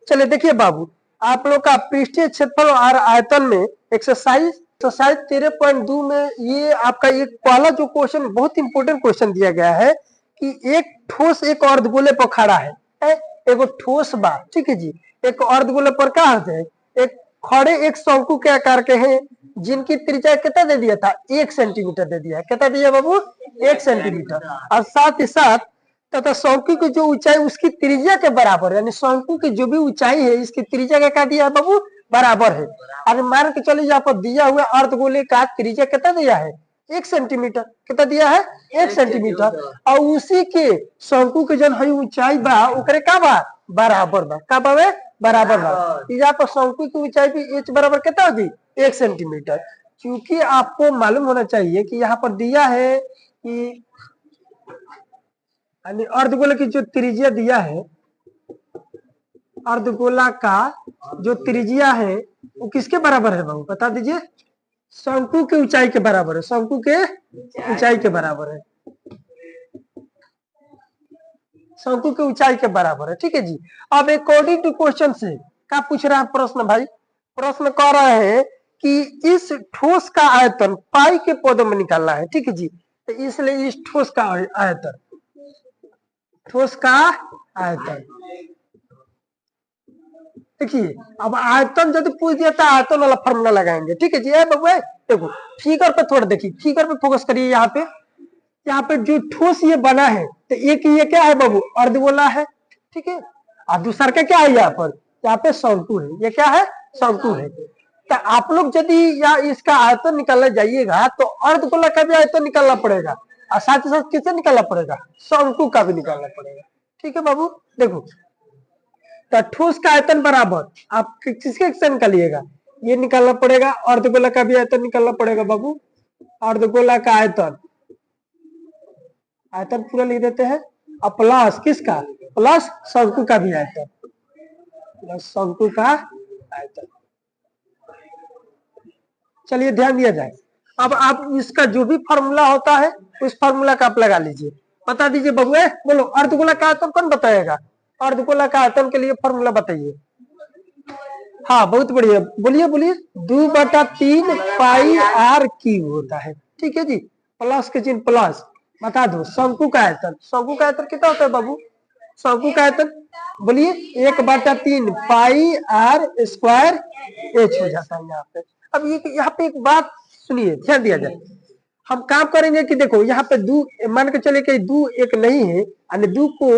चलिए देखिए बाबू, आप लोग का पृष्ठीय क्षेत्रफल और आयतन में एक्सरसाइज 13.2 में ये आपका एक पहला जो क्वेश्चन बहुत इंपोर्टेंट क्वेश्चन दिया गया है कि एक ठोस एक अर्धगोले पर खड़ा है, एगो ठोस बा, ठीक है जी, एक अर्धगोले पर क्या होते हैं, एक खड़े एक शंकु के आकार के हैं जिनकी त्रिज्या कितना दे दिया था, 1 सेंटीमीटर दे दिया है। कितना दिया बाबू, 1 सेंटीमीटर। और साथ ही साथ तथा शंकु की जो ऊंचाई उसकी त्रिज्या के बराबर है, यानी शंकु की जो भी ऊंचाई है इसकी त्रिज्या क्या दिया है बाबू, बराबर है। अगर मान के चलिए यहाँ पर दिया हुआ अर्धगोले का त्रिज्या कितना दिया है, 1 सेंटीमीटर। कितना दिया है, 1 सेंटीमीटर। और उसी के शंकु के जन है ऊंचाई बा ओकरे का बा, बराबर बा, का बा बराबर बा। यहाँ पर शंकु की ऊंचाई भी h बराबर कितना होगी, 1 सेंटीमीटर। क्योंकि आपको मालूम होना चाहिए कि यहाँ पर दिया है कि अर्धगोले की जो त्रिज्या दिया है, अर्धगोला का जो त्रिज्या है वो किसके बराबर है बाबू, बता दीजिए। शंकु के ऊंचाई के बराबर है, शंकु के ऊंचाई के बराबर है, शंकु के ऊंचाई के बराबर है, ठीक है जी। अब अकॉर्डिंग टू क्वेश्चन से क्या पूछ रहा है प्रश्न भाई, प्रश्न कह रहा है कि इस ठोस का आयतन पाई के पदों में निकालना है, ठीक है जी। तो इसलिए इस ठोस का आयतन, ठोस का आयतन, देखिए अब आयतन यदि पूछ दिया तो आयतन वाला फॉर्मूला लगाएंगे, ठीक है जी। बाबू देखो फिगर पे थोड़ा देखिए, फिगर पे फोकस करिए। यहाँ पे जो ठोस ये बना है तो एक ये क्या है बाबू, अर्धगोला है, ठीक है। और दूसरा का क्या है, यहाँ पे शंकु है, ये क्या है, शंकु है। तो आप लोग यदि या इसका आयतन निकालने जाइएगा तो अर्धगोला का भी आयतन निकालना पड़ेगा और साथ ही साथ किससे निकालना पड़ेगा, शंकु का भी निकालना पड़ेगा, ठीक है बाबू। देखो तो ठोस का आयतन बराबर आप किसके से निकालिएगा, ये निकालना पड़ेगा, अर्धगोला का भी आयतन निकालना पड़ेगा बाबू। अर्धगोला का आयतन, आयतन पूरा लिख देते हैं, और प्लस किसका, प्लस शंकु का भी आयतन, प्लस शंकु का आयतन। चलिए ध्यान दिया जाए। अब आप इसका जो भी फॉर्मूला होता है उस फॉर्मूला का आप लगा लीजिए, बता दीजिए बबुए, बोलो अर्धगोला का आयतन कौन बताएगा, अर्धगोला का आयतन के लिए फॉर्मूला बताइए। हाँ बहुत बढ़िया, बोलिए बोलिए। 2/3 पाई आर क्यूब होता है, ठीक है जी, प्लस के चिन्ह प्लस। बता दो शंकु का आयतन, शंकु का आयतन कितना होता है बाबू, शंकु का आयतन बोलिए 1/3 पाई आर स्क्वायर एच हो जाता है यहाँ पे। अब ये यहाँ पे एक बात सुनिए, ध्यान दिया जाए। हम काम करेंगे कि देखो यहाँ पे दो मान के चले कि दो एक नहीं है, यानी दो को